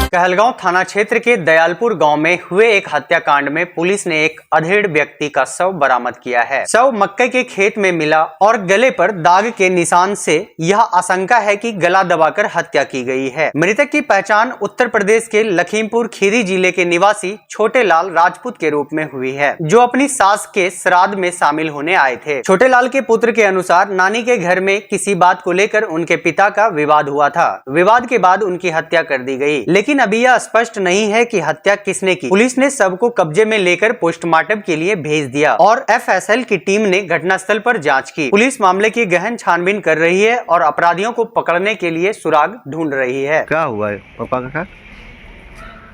कहलगांव थाना क्षेत्र के दयालपुर गांव में हुए एक हत्याकांड में पुलिस ने एक अधेड़ व्यक्ति का शव बरामद किया है। शव मक्के के खेत में मिला और गले पर दाग के निशान से यह आशंका है कि गला दबाकर हत्या की गई है। मृतक की पहचान उत्तर प्रदेश के लखीमपुर खीरी जिले के निवासी छोटे लाल राजपूत के रूप में हुई है, जो अपनी सास के श्राद्ध में शामिल होने आए थे। छोटे लाल के पुत्र के अनुसार नानी के घर में किसी बात को लेकर उनके पिता का विवाद हुआ था। विवाद के बाद उनकी हत्या कर दी गई, लेकिन अभी यह स्पष्ट नहीं है कि हत्या किसने की। पुलिस ने शव को कब्जे में लेकर पोस्टमार्टम के लिए भेज दिया और एफएसएल की टीम ने घटनास्थल पर जांच की। पुलिस मामले की गहन छानबीन कर रही है और अपराधियों को पकड़ने के लिए सुराग ढूंढ रही है। क्या हुआ है पापा के साथ?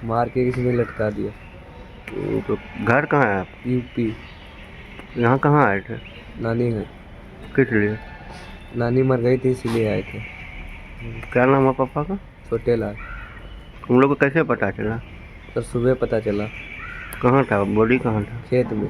मार के किसी ने लटका दिया। तो घर कहाँ है? यूपी। यहाँ कहाँ आए थे? नानी घर। किस लिए? नानी मर गई थी इसीलिए आए थे। क्या नाम है पापा का? छोटे लाल। तुम लोग को कैसे पता चला? तो सुबह पता चला। कहाँ था बॉडी? कहाँ था? खेत में।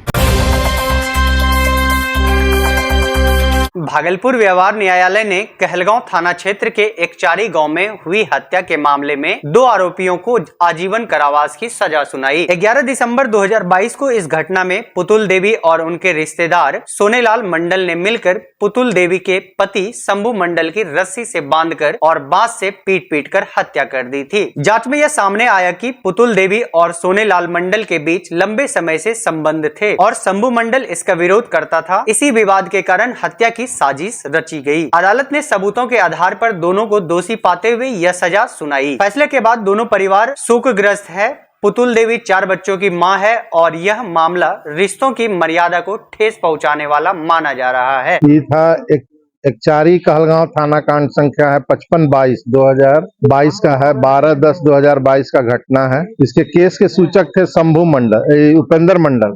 भागलपुर व्यवहार न्यायालय ने कहलगांव थाना क्षेत्र के एकचारी गांव में हुई हत्या के मामले में 2 आरोपियों को आजीवन कारावास की सजा सुनाई। 11 दिसंबर 2022 को इस घटना में पुतुल देवी और उनके रिश्तेदार सोनेलाल मंडल ने मिलकर पुतुल देवी के पति शंभू मंडल की रस्सी से बांधकर और बांस से पीट कर हत्या कर दी थी। जांच में यह सामने आया कि पुतुल देवी और सोनेलाल मंडल के बीच लंबे समय से संबंध थे और शंभू मंडल इसका विरोध करता था। इसी विवाद के कारण हत्या की साजिश रची गई। अदालत ने सबूतों के आधार पर दोनों को दोषी पाते हुए यह सजा सुनाई। फैसले के बाद दोनों परिवार शोकग्रस्त है। पुतुल देवी 4 बच्चों की मां है और यह मामला रिश्तों की मर्यादा को ठेस पहुंचाने वाला माना जा रहा है। ये था एकचारी कहलगांव थाना कांड संख्या है 55/22/2022 का है। 12/10/2022 का घटना है। इसके केस के सूचक थे शंभू मंडल, उपेंद्र मंडल,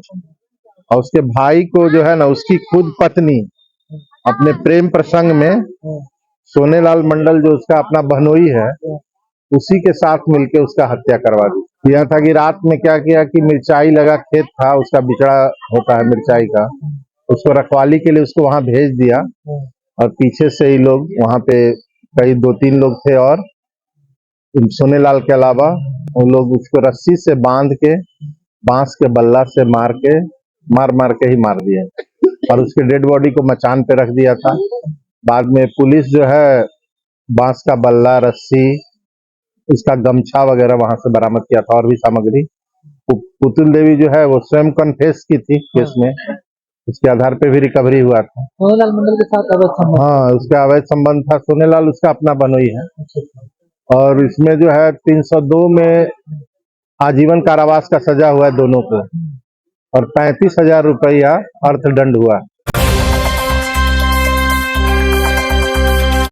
और उसके भाई को जो है ना, उसकी खुद पत्नी अपने प्रेम प्रसंग में सोनेलाल मंडल, जो उसका अपना बहनोई है, उसी के साथ मिलके उसका हत्या करवा दी। यह था कि रात में क्या किया कि मिर्चाई लगा खेत था, उसका बिचड़ा होता है मिर्चाई का, उसको रखवाली के लिए उसको वहां भेज दिया और पीछे से ही लोग वहां पे कई 2-3 लोग थे और सोनेलाल के अलावा उन लोग उसको रस्सी से बांध के बांस के बल्ला से मार के ही मार दिए और उसके डेड बॉडी को मचान पे रख दिया था। बाद में पुलिस जो है बांस का बल्ला, रस्सी, उसका गमछा वगैरह वहां से बरामद किया था और भी सामग्री। पुतुल देवी जो है वो स्वयं कन्फेस की थी केस में, उसके आधार पे भी रिकवरी हुआ था। सोनेलाल मंडल के साथ अवैध संबंध? हाँ, उसका अवैध संबंध था। सोनेलाल उसका अपना बहनोई है और इसमें जो है 302 में आजीवन कारावास का सजा हुआ है दोनों को और 35,000 रुपया अर्थदंड हुआ।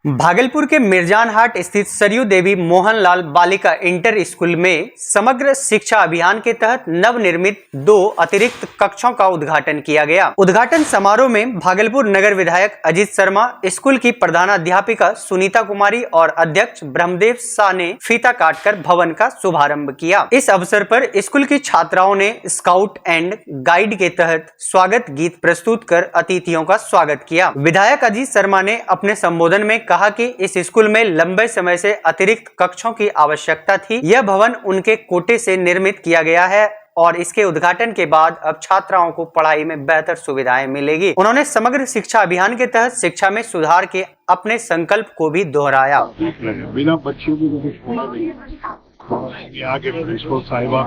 भागलपुर के मिर्जानहाट स्थित सरयू देवी मोहनलाल बालिका इंटर स्कूल में समग्र शिक्षा अभियान के तहत नवनिर्मित 2 अतिरिक्त कक्षों का उद्घाटन किया गया। उद्घाटन समारोह में भागलपुर नगर विधायक अजीत शर्मा, स्कूल की प्रधानाध्यापिका सुनीता कुमारी और अध्यक्ष ब्रह्मदेव शाह ने फीता काटकर भवन का शुभारंभ किया। इस अवसर पर स्कूल की छात्राओं ने स्काउट एंड गाइड के तहत स्वागत गीत प्रस्तुत कर अतिथियों का स्वागत किया। विधायक अजीत शर्मा ने अपने संबोधन में कहा कि इस स्कूल में लंबे समय से अतिरिक्त कक्षों की आवश्यकता थी। यह भवन उनके कोटे से निर्मित किया गया है और इसके उद्घाटन के बाद अब छात्राओं को पढ़ाई में बेहतर सुविधाएं मिलेगी। उन्होंने समग्र शिक्षा अभियान के तहत शिक्षा में सुधार के अपने संकल्प को भी दोहराया। बिना बच्चों की कुछ होना नहीं। आगे प्रिंसिपल साहिबा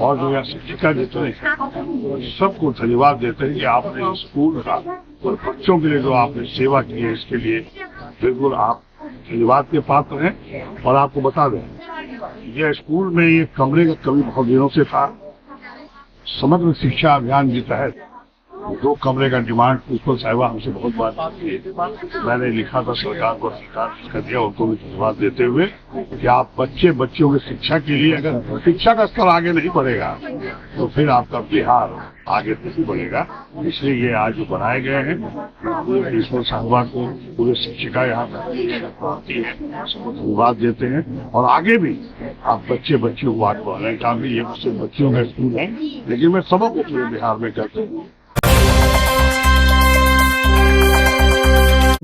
और जो यहाँ शिक्षिका देते हैं सबको धन्यवाद देते हैं कि आपने स्कूल का और बच्चों के लिए जो आपने सेवा की है, इसके लिए बिल्कुल आप धन्यवाद के पात्र हैं। और आपको बता दें, यह स्कूल में ये कमरे का कमी बहुत दिनों से था। समग्र शिक्षा अभियान के तहत 2 कमरे का डिमांड प्रिंसिपल साहिबा हमसे बहुत बार की। मैंने लिखा था सरकार को, सरकार इसका दिया, उनको भी धन्यवाद देते हुए कि आप बच्चों की शिक्षा के लिए, अगर शिक्षा का स्तर आगे नहीं बढ़ेगा तो फिर आपका बिहार आगे नहीं बढ़ेगा। इसलिए ये आज जो बनाए गए हैं, प्रिंसिपल साहिबा को, पूरे शिक्षिका यहाँ आती है, सबको धन्यवाद देते हैं। और आगे भी आप बच्चों को आगे बढ़ाने का भी, ये सिर्फ बच्चों का स्कूल है लेकिन मैं सबको पूरे बिहार में करते हूँ।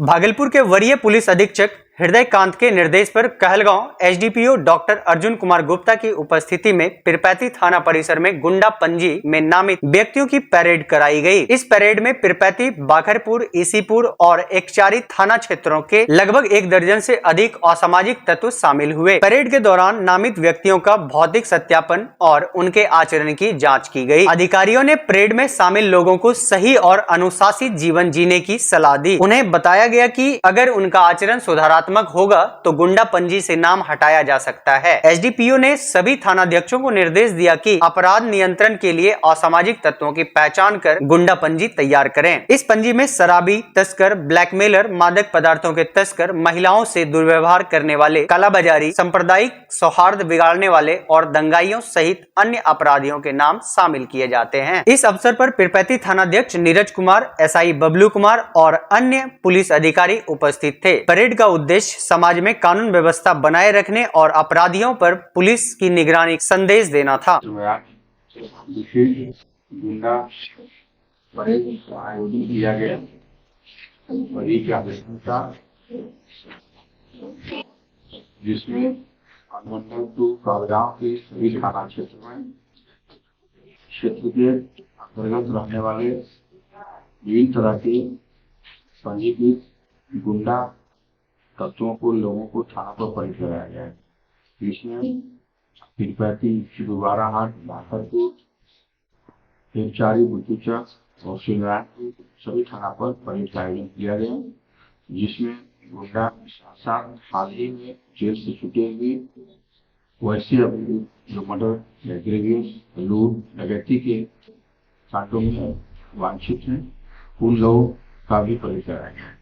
भागलपुर के वरीय पुलिस अधीक्षक हृदयकांत के निर्देश पर कहलगांव एसडीपीओ डॉक्टर अर्जुन कुमार गुप्ता की उपस्थिति में पिरपैती थाना परिसर में गुंडा पंजी में नामित व्यक्तियों की परेड कराई गई। इस परेड में पिरपैती, बाखरपुर, ईसीपुर और एकचारी थाना क्षेत्रों के लगभग 1 दर्जन से अधिक असामाजिक तत्व शामिल हुए। परेड के दौरान नामित व्यक्तियों का भौतिक सत्यापन और उनके आचरण की जाँच की गयी। अधिकारियों ने परेड में शामिल लोगों को सही और अनुशासित जीवन जीने की सलाह दी। उन्हें बताया गया कि अगर उनका आचरण सुधारात्मक होगा तो गुंडा पंजी से नाम हटाया जा सकता है। एसडीपीओ ने सभी थानाध्यक्षों को निर्देश दिया कि अपराध नियंत्रण के लिए असामाजिक तत्वों की पहचान कर गुंडा पंजी तैयार करें। इस पंजी में शराबी तस्कर, ब्लैकमेलर, मादक पदार्थों के तस्कर, महिलाओं से दुर्व्यवहार करने वाले, कालाबाजारी, सांप्रदायिक सौहार्द बिगाड़ने वाले और दंगाइयों सहित अन्य अपराधियों के नाम शामिल किए जाते हैं। इस अवसर पर पिरपैती थानाध्यक्ष नीरज कुमार, एसआई बबलू कुमार और अन्य पुलिस अधिकारी उपस्थित थे। परेड का उद्देश्य समाज में कानून व्यवस्था बनाए रखने और अपराधियों पर पुलिस की निगरानी संदेश देना था। विशेष गुंडा परेड का आयोजन किया गया। परेड का आयोजन था जिसमें अनुमंडल 2 कहलगांव के सभी थाना क्षेत्र में क्षेत्र के अंतर्गत रहने वाले विभिन्न तरह के पंजीकृत गुंडा तत्वों को, लोगों को थाना पर परेड कराया गया है। इसमें पिरपैती, दुबाराहाट, बाखरपुर, एकचारी, बुद्धूचक और शिवनारायणपुर सभी थाना पर परेड का आयोजन किया गया, जिसमें गुंडा साथ हाल ही में जेल से छूटे हुए वैसे जो मर्डर, लूट, डकैती के कांडों में वांछित हैं उन लोगों का भी परेड कराया गया।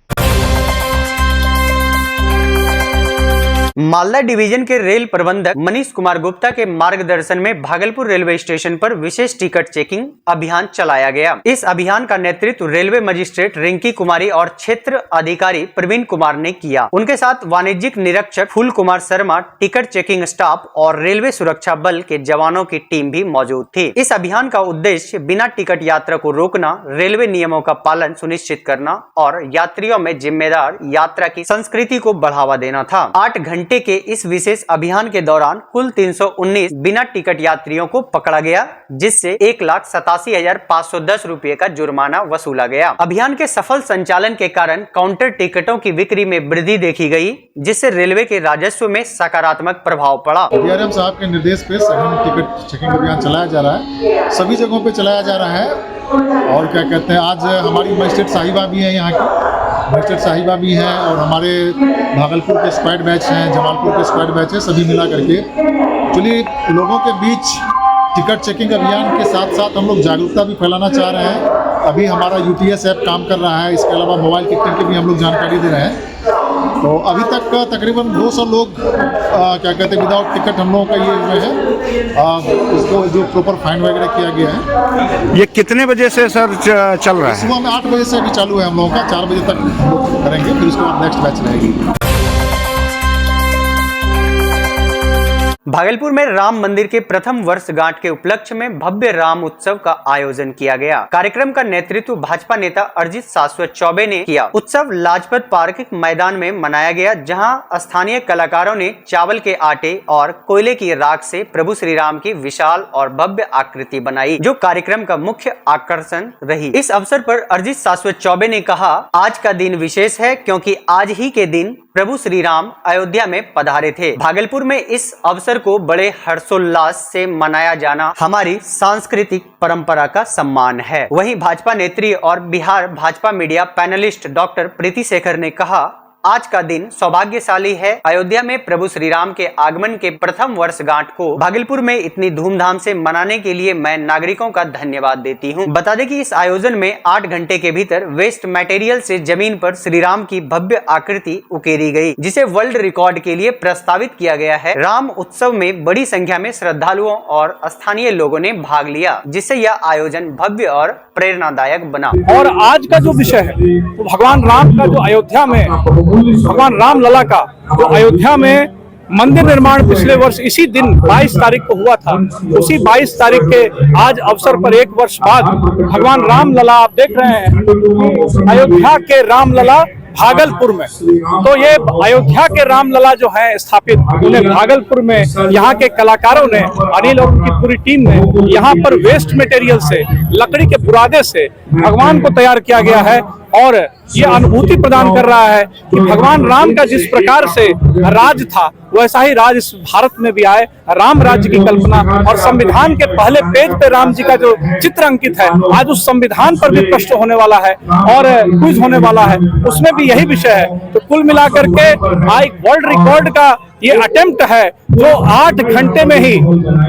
मालदा डिवीजन के रेल प्रबंधक मनीष कुमार गुप्ता के मार्गदर्शन में भागलपुर रेलवे स्टेशन पर विशेष टिकट चेकिंग अभियान चलाया गया। इस अभियान का नेतृत्व रेलवे मजिस्ट्रेट रिंकी कुमारी और क्षेत्र अधिकारी प्रवीण कुमार ने किया। उनके साथ वाणिज्यिक निरीक्षक Phool Kumar Sharma, ticket checking staff और रेलवे सुरक्षा बल के जवानों की टीम भी मौजूद थी। इस अभियान का उद्देश्य बिना टिकट यात्रा को रोकना, रेलवे नियमों का पालन सुनिश्चित करना और यात्रियों में जिम्मेदार यात्रा की संस्कृति को बढ़ावा देना था। 8 घंटे के इस विशेष अभियान के दौरान कुल 319 बिना टिकट यात्रियों को पकड़ा गया, जिससे 1,87,510 रुपए का जुर्माना वसूला गया। अभियान के सफल संचालन के कारण काउंटर टिकटों की बिक्री में वृद्धि देखी गई, जिससे रेलवे के राजस्व में सकारात्मक प्रभाव पड़ा। डीआरएम साहब के निर्देश पे सघन टिकट चेकिंग अभियान चलाया जा रहा है, सभी जगहों पे चलाया जा रहा है। और क्या कहते हैं, आज हमारी मजिस्ट्रेट साहिबा भी है, यहाँ की मजिस्ट्रेट साहिबा भी हैं और हमारे भागलपुर के स्क्वाड बैच हैं, जमालपुर के स्क्वाड बैच हैं, सभी मिला करके एक्चुअली लोगों के बीच टिकट चेकिंग अभियान के साथ साथ हम लोग जागरूकता भी फैलाना चाह रहे हैं। अभी हमारा यूटीएस ऐप काम कर रहा है, इसके अलावा मोबाइल टिकटिंग की भी हम लोग जानकारी दे रहे हैं। तो अभी तक तकरीबन 200 लोग क्या कहते हैं विदाउट टिकट हम लोगों का ये जो है इसको जो प्रॉपर फाइन वगैरह किया गया है। ये कितने बजे से सर चल रहा है? सुबह में 8 बजे से अभी चालू है हम लोगों का, 4 बजे तक हम लोग करेंगे, फिर उसके बाद नेक्स्ट बैच रहेगी। भागलपुर में राम मंदिर के प्रथम वर्षगांठ के उपलक्ष्य में भव्य राम उत्सव का आयोजन किया गया। कार्यक्रम का नेतृत्व भाजपा नेता अरजीत शाश्वत चौबे ने किया। उत्सव लाजपत पार्क मैदान में मनाया गया, जहां स्थानीय कलाकारों ने चावल के आटे और कोयले की राख से प्रभु श्री राम की विशाल और भव्य आकृति बनाई, जो कार्यक्रम का मुख्य आकर्षण रही। इस अवसर पर अरजीत शाश्वत चौबे ने कहा, आज का दिन विशेष है क्योंकि आज ही के दिन प्रभु श्री राम अयोध्या में पधारे थे। भागलपुर में इस अवसर को बड़े हर्षोल्लास से मनाया जाना हमारी सांस्कृतिक परंपरा का सम्मान है। वहीं भाजपा नेत्री और Bihar Bhajpa media panelist doctor Preeti Shekhar ने कहा, आज का दिन सौभाग्यशाली है। अयोध्या में प्रभु श्री राम के आगमन के प्रथम वर्षगांठ को भागलपुर में इतनी धूमधाम से मनाने के लिए मैं नागरिकों का धन्यवाद देती हूं। बता दें कि इस आयोजन में 8 घंटे के भीतर वेस्ट मटेरियल से जमीन पर श्री राम की भव्य आकृति उकेरी गई, जिसे वर्ल्ड रिकॉर्ड के लिए प्रस्तावित किया गया है। राम उत्सव में बड़ी संख्या में श्रद्धालुओं और स्थानीय लोगों ने भाग लिया, जिससे यह आयोजन भव्य और प्रेरणादायक बना। और आज का जो विषय है वो भगवान राम का जो अयोध्या में, भगवान राम लला का जो अयोध्या में मंदिर निर्माण पिछले वर्ष इसी दिन 22 तारीख को हुआ था, उसी 22 तारीख के आज अवसर पर 1 वर्ष बाद भगवान राम लला, आप देख रहे हैं अयोध्या के राम लला भागलपुर में। तो ये अयोध्या के रामलला जो है स्थापित, उन्हें भागलपुर में यहाँ के कलाकारों ने, अनिल और उनकी पूरी टीम ने यहाँ पर वेस्ट मटेरियल से, लकड़ी के बुरादे से भगवान को तैयार किया गया है। और ये अनुभूति प्रदान कर रहा है कि भगवान राम का जिस प्रकार से राज था, वैसा ही राज इस भारत में भी आए। राम राज्य की कल्पना, और संविधान के पहले पेज पे राम जी का जो चित्र अंकित है, आज उस संविधान पर भी प्रश्न होने वाला है और क्विज होने वाला है, उसमें भी यही विषय है। तो कुल मिलाकर के आज वर्ल्ड रिकॉर्ड का ये अटेम्प्ट है जो 8 घंटे में ही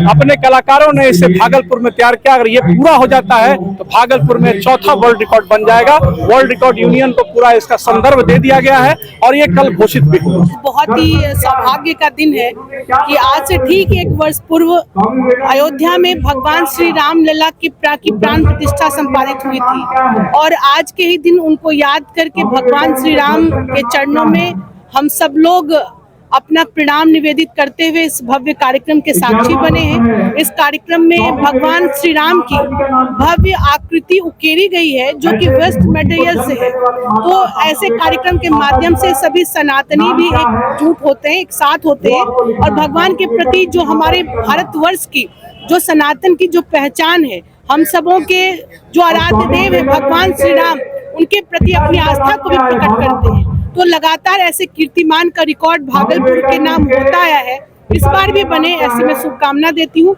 अपने कलाकारों ने इसे भागलपुर में तैयार किया। अगर ये पूरा हो जाता है तो भागलपुर में चौथा वर्ल्ड रिकॉर्ड बन जाएगा। वर्ल्ड रिकॉर्ड यूनियन को पूरा इसका संदर्भ दे दिया गया है और ये कल घोषित भी हुआ। बहुत ही सौभाग्य का दिन है कि आज से ठीक 1 वर्ष पूर्व अयोध्या में भगवान श्री राम लला की प्राण प्रतिष्ठा संपादित हुई थी, और आज के ही दिन उनको याद करके भगवान श्री राम के चरणों में हम सब लोग अपना प्रणाम निवेदित करते हुए इस भव्य कार्यक्रम के साक्षी बने हैं। इस कार्यक्रम में भगवान श्री राम की भव्य आकृति उकेरी गई है जो कि वेस्ट मटेरियल से है। तो ऐसे कार्यक्रम के माध्यम से सभी सनातनी भी एकजुट होते हैं, एक साथ होते हैं, और भगवान के प्रति जो हमारे भारतवर्ष की जो सनातन की जो पहचान है, हम सबों के जो आराध्य देव है भगवान श्री राम, उनके प्रति अपनी आस्था को भी प्रकट करते हैं। तो लगातार ऐसे कीर्तिमान का रिकॉर्ड भागलपुर के नाम होता आया है, इस बार भी बने, ऐसी मैं शुभकामना देती हूँ।